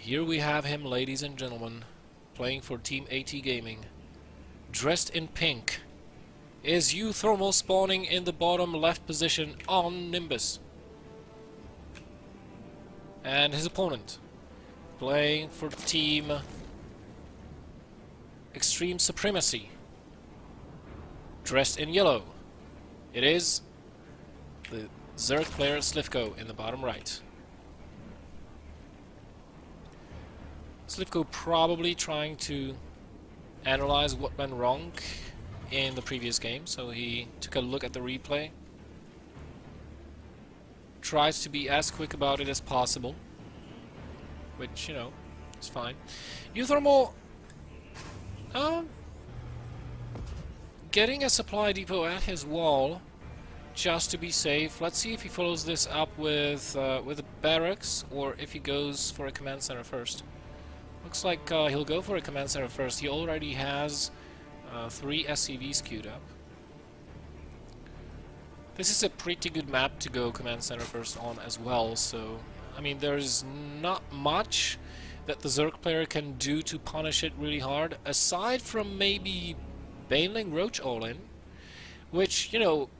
here we have him, ladies and gentlemen, playing for Team AT Gaming. Dressed in pink is uThermal spawning in the bottom left position on Nimbus. And his opponent playing for Team Extreme Supremacy, dressed in yellow. It is the Zerg player Slivko in the bottom right. Slivko probably trying to analyze what went wrong in the previous game, so he took a look at the replay. Tries to be as quick about it as possible, which, you know, is fine. uThermal getting a supply depot at his wall just to be safe. Let's see if he follows this up with a barracks, or if he goes for a command center first. Looks like he'll go for a command center first. He already has 3 SCVs queued up. This is a pretty good map to go command center first on as well, so I mean, there's not much that the Zerg player can do to punish it really hard, aside from maybe bailing Ro8 all in, which, you know,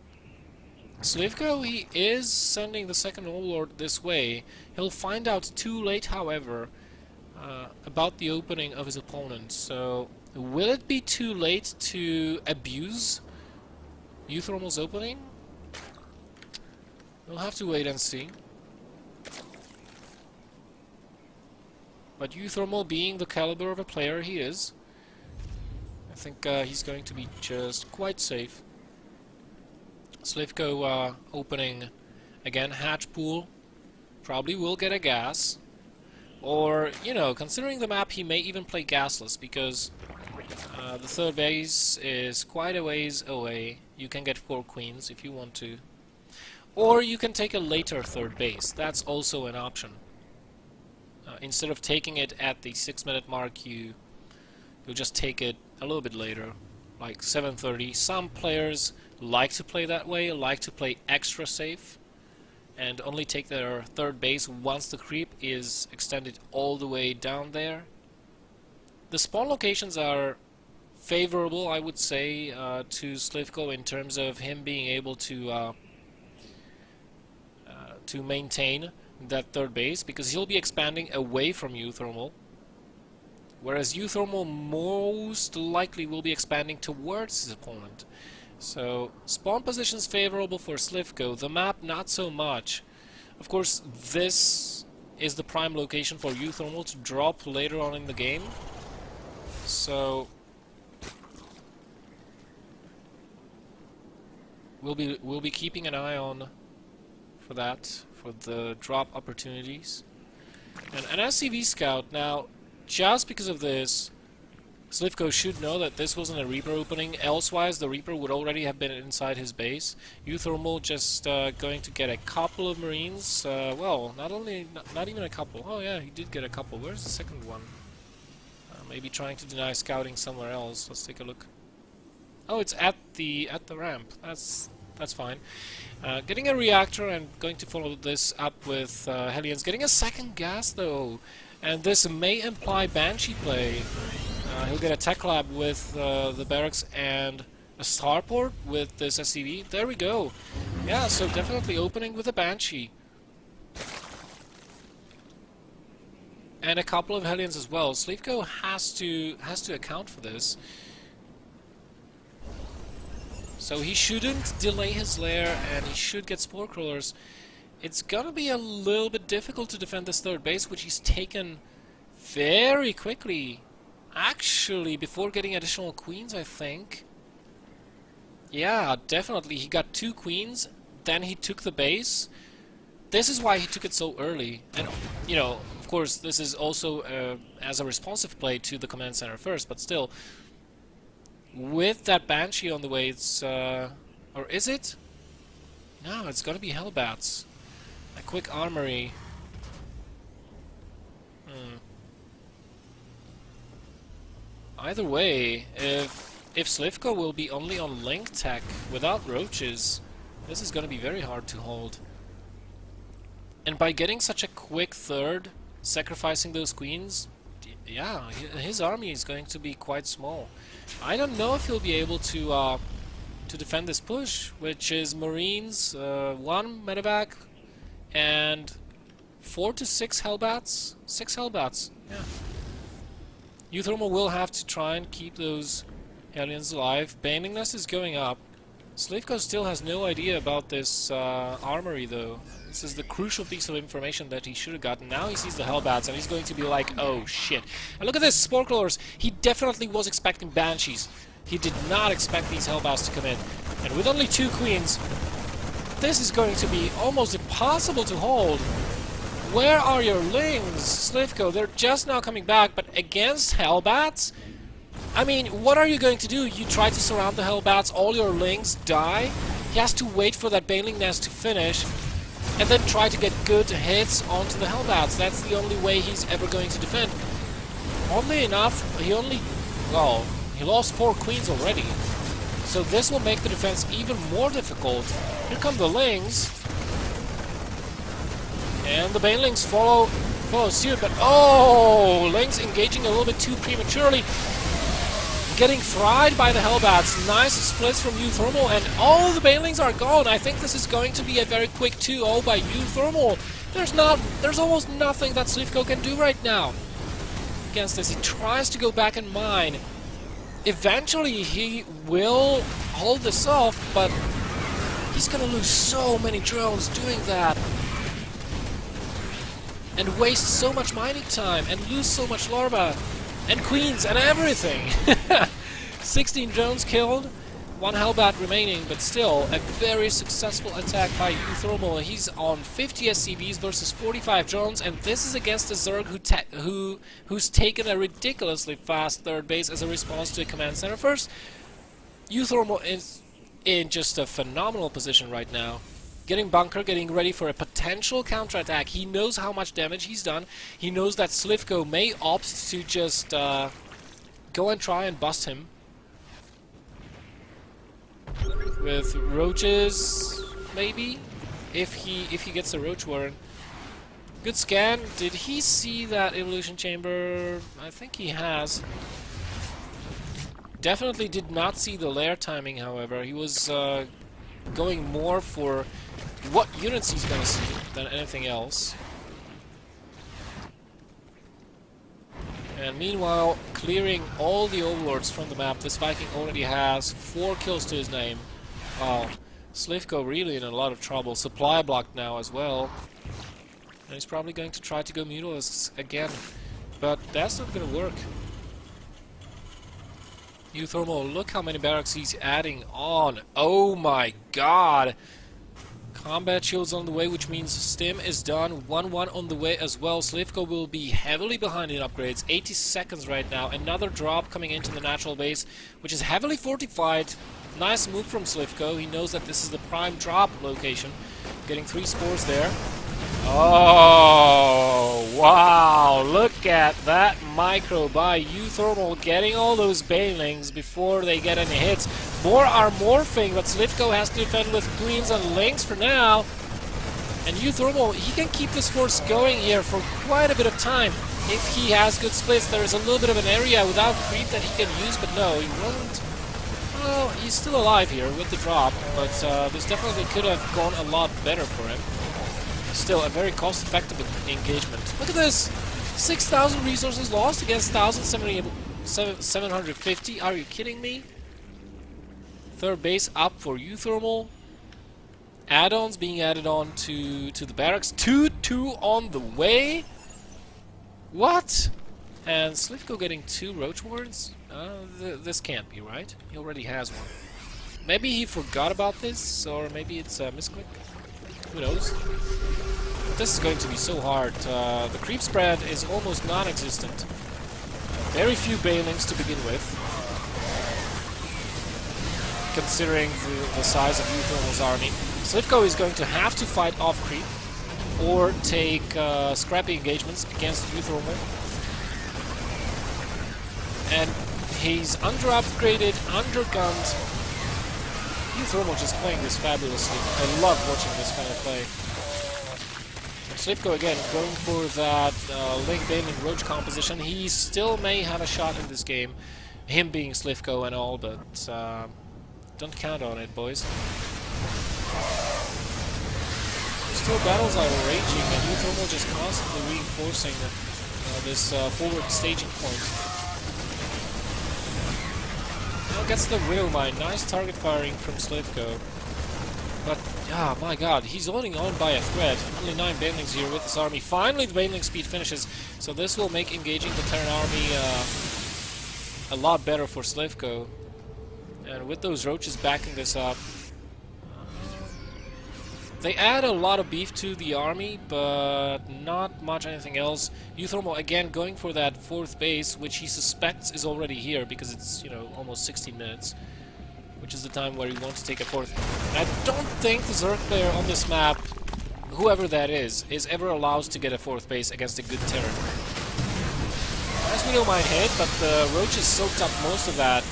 Slivko, he is sending the second Overlord this way. He'll find out too late, however, about the opening of his opponent. So, will it be too late to abuse uThermal's opening? We'll have to wait and see. But uThermal, being the caliber of a player he is, I think he's going to be just quite safe. Slivko opening again hatch pool, probably will get a gas, or, you know, considering the map, he may even play gasless, because the third base is quite a ways away. You can get 4 queens if you want to, or you can take a later third base. That's also an option. Instead of taking it at the 6-minute mark, you'll just take it a little bit later, like 7:30. Some players like to play that way, like to play extra safe, and only take their third base once the creep is extended all the way down there. The spawn locations are favorable, I would say, to Slivko in terms of him being able to maintain that third base, because he'll be expanding away from uThermal, whereas uThermal most likely will be expanding towards his opponent. So, spawn positions favorable for Slivko, the map not so much. Of course, this is the prime location for uThermal to drop later on in the game. So, we'll be keeping an eye on for that, for the drop opportunities. And an SCV scout, now, just because of this, Slivko should know that this wasn't a Reaper opening, elsewise the Reaper would already have been inside his base. uThermal just going to get a couple of Marines, well, not even a couple. Oh yeah, he did get a couple. Where's the second one? Maybe trying to deny scouting somewhere else. Let's take a look. Oh, it's at the ramp. That's fine. Getting a reactor and going to follow this up with Hellions. Getting a second gas though, and this may imply Banshee play. He'll get a tech lab with the barracks and a starport with this SCV. There we go. Yeah, so definitely opening with a Banshee. And a couple of Hellions as well. Slivko has to account for this. So he shouldn't delay his lair, and he should get Spore Crawlers. It's gonna be a little bit difficult to defend this third base, which he's taken very quickly. Actually, before getting additional queens, I think. Yeah, definitely. He got 2 queens, then he took the base. This is why he took it so early. And, you know, of course, this is also as a responsive play to the command center first, but still, with that Banshee on the way, it's... or is it? No, it's gonna be Hellbats. A quick armory. Either way, if Slivko will be only on link tech without roaches, this is gonna be very hard to hold. And by getting such a quick third, sacrificing those queens, yeah, his army is going to be quite small. I don't know if he'll be able to defend this push, which is Marines, 1 medevac, and 4 to 6 Hellbats. 6 Hellbats, yeah. uThermal will have to try and keep those Hellions alive. Baneling Nest is going up. Slivko still has no idea about this armory, though. This is the crucial piece of information that he should have gotten. Now he sees the Hellbats, and he's going to be like, oh shit. And look at this, Spore Crawlers. He definitely was expecting Banshees. He did not expect these Hellbats to come in. And with only 2 queens, this is going to be almost impossible to hold. Where are your Lings, Slivko? They're just now coming back, but against Hellbats? I mean, what are you going to do? You try to surround the Hellbats, all your Lings die? He has to wait for that Baneling Nest to finish, and then try to get good hits onto the Hellbats. That's the only way he's ever going to defend. Oddly enough, he lost 4 queens already. So this will make the defense even more difficult. Here come the Lings. And the Banelings follow suit, but oh! Lings engaging a little bit too prematurely. Getting fried by the Hellbats. Nice splits from uThermal, and all the Banelings are gone. I think this is going to be a very quick 2-0 by uThermal. There's almost nothing that Slivko can do right now against this. He tries to go back and mine. Eventually he will hold this off, but he's gonna lose so many drones doing that. And waste so much mining time, and lose so much larva. And queens, and everything! 16 drones killed, 1 Hellbat remaining, but still a very successful attack by uThermal. He's on 50 SCVs versus 45 drones, and this is against a Zerg who's taken a ridiculously fast third base as a response to a command center. First, uThermal is in just a phenomenal position right now. Getting bunker, getting ready for a potential counterattack. He knows how much damage he's done. He knows that Slivko may opt to just go and try and bust him with roaches, maybe, if he gets a roach warren. Good scan. Did he see that evolution chamber? I think he has. Definitely did not see the lair timing, however. He was going more for what units he's gonna see than anything else. And meanwhile, clearing all the overlords from the map, this Viking already has 4 kills to his name. Wow, Slivko really in a lot of trouble. Supply blocked now as well. And he's probably going to try to go Mutalisks again. But that's not gonna work. uThermal, look how many barracks he's adding on. Oh my god! Combat shields on the way, which means Stim is done. 1-1 on the way as well. Slivko will be heavily behind in upgrades. 80 seconds right now. Another drop coming into the natural base, which is heavily fortified. Nice move from Slivko. He knows that this is the prime drop location. Getting 3 spores there. Oh, wow. Look at that micro by uThermal, getting all those Banelings before they get any hits. More are morphing, but Slivko has to defend with queens and Lings for now. And uThermal, he can keep this force going here for quite a bit of time. If he has good splits, there is a little bit of an area without creep that he can use, but no, he won't. Well, he's still alive here with the drop, but this definitely could have gone a lot better for him. Still, a very cost-effective engagement. Look at this! 6,000 resources lost against 1,750. Are you kidding me? Third base up for uThermal. Add-ons being added on to the barracks. 2-2 on the way? What? And Slivko getting 2 roach wards? This can't be right. He already has one. Maybe he forgot about this, or maybe it's a misclick. Who knows? This is going to be so hard. The creep spread is almost non-existent. Very few Banelings to begin with, considering the size of uThermal's army. Slivko is going to have to fight off creep, or take scrappy engagements against uThermal. And he's under-upgraded, under-gunned. uThermal just playing this fabulously. I love watching this kind of play. Slivko again going for that Link Baneling Roach composition. He still may have a shot in this game, him being Slivko and all, but don't count on it, boys. Still, battles are raging, and uThermal just constantly reinforcing this forward staging point. Now gets the Widow Mine. Nice target firing from Slivko. But, ah, my god, he's holding on by a thread. Only 9 Banelings here with his army. Finally, the Baneling speed finishes, so this will make engaging the Terran army a lot better for Slivko. And with those roaches backing this up, they add a lot of beef to the army, but not much anything else. uThermal again going for that 4th base, which he suspects is already here because it's, you know, almost 16 minutes. Which is the time where he wants to take a 4th. And I don't think the Zerg player on this map, whoever that is ever allowed to get a 4th base against a good Terran. Nice Widow Mine hit, but the Roaches soaked up most of that.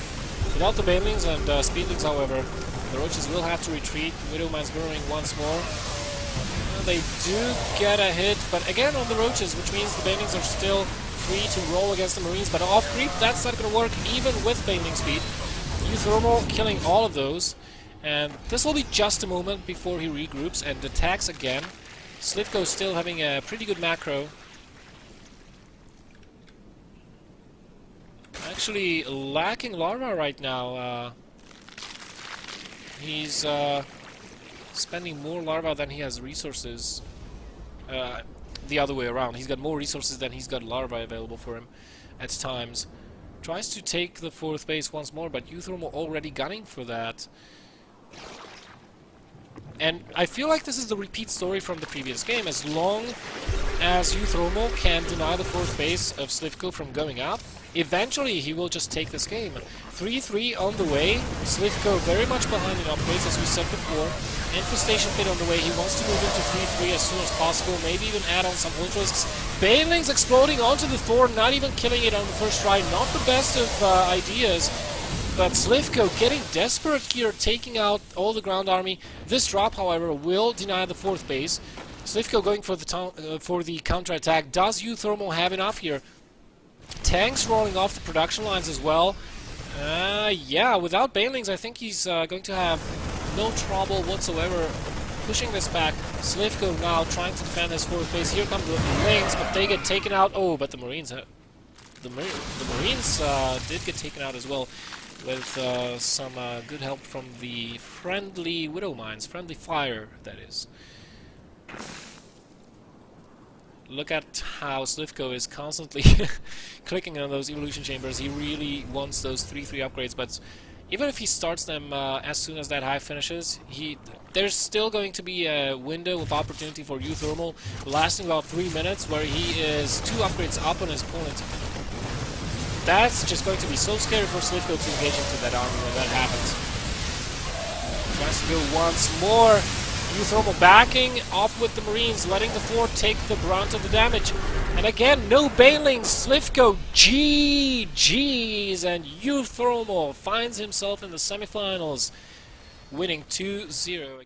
Without the Banelings and Speedlings, however, the Roaches will have to retreat. Widow Mine's burrowing once more. They do get a hit, but again on the Roaches, which means the Banelings are still free to roll against the Marines. But off creep, that's not going to work even with Baneling speed. uThermal killing all of those, and this will be just a moment before he regroups and attacks again. Slivko still having a pretty good macro. Actually lacking larva right now. He's spending more larva than he has resources. The other way around. He's got more resources than he's got larva available for him at times. Tries to take the 4th base once more, but uThermal already gunning for that. And I feel like this is the repeat story from the previous game. As long as uThermal can deny the 4th base of Slivko from going up, eventually he will just take this game. 3-3 on the way. Slivko very much behind in upgrades, as we said before. Infestation Pit on the way. He wants to move into 3-3 as soon as possible. Maybe even add on some Ultras. Banelings exploding onto the Thor, not even killing it on the first try. Not the best of ideas. But Slivko getting desperate here, taking out all the ground army. This drop, however, will deny the 4th base. Slivko going for the counter-attack. Does uThermal have enough here? Tanks rolling off the production lines as well. Yeah, without Banelings, I think he's going to have no trouble whatsoever pushing this back. Slivko now trying to defend his 4th base. Here come the Lings, but they get taken out. Oh, but the Marines... The Marines did get taken out as well, with some good help from the friendly Widow Mines. Friendly fire, that is. Look at how Slivko is constantly clicking on those evolution chambers. He really wants those 3-3 upgrades, but even if he starts them as soon as that hive finishes, there's still going to be a window of opportunity for uThermal lasting about 3 minutes, where he is 2 upgrades up on his opponent. That's just going to be so scary for Slivko to engage into that army when that happens. Tries to go once more. uThermal backing off with the Marines, letting the Thor take the brunt of the damage. And again, no Banelings. Slivko GG's, and uThermal finds himself in the semifinals, winning 2-0.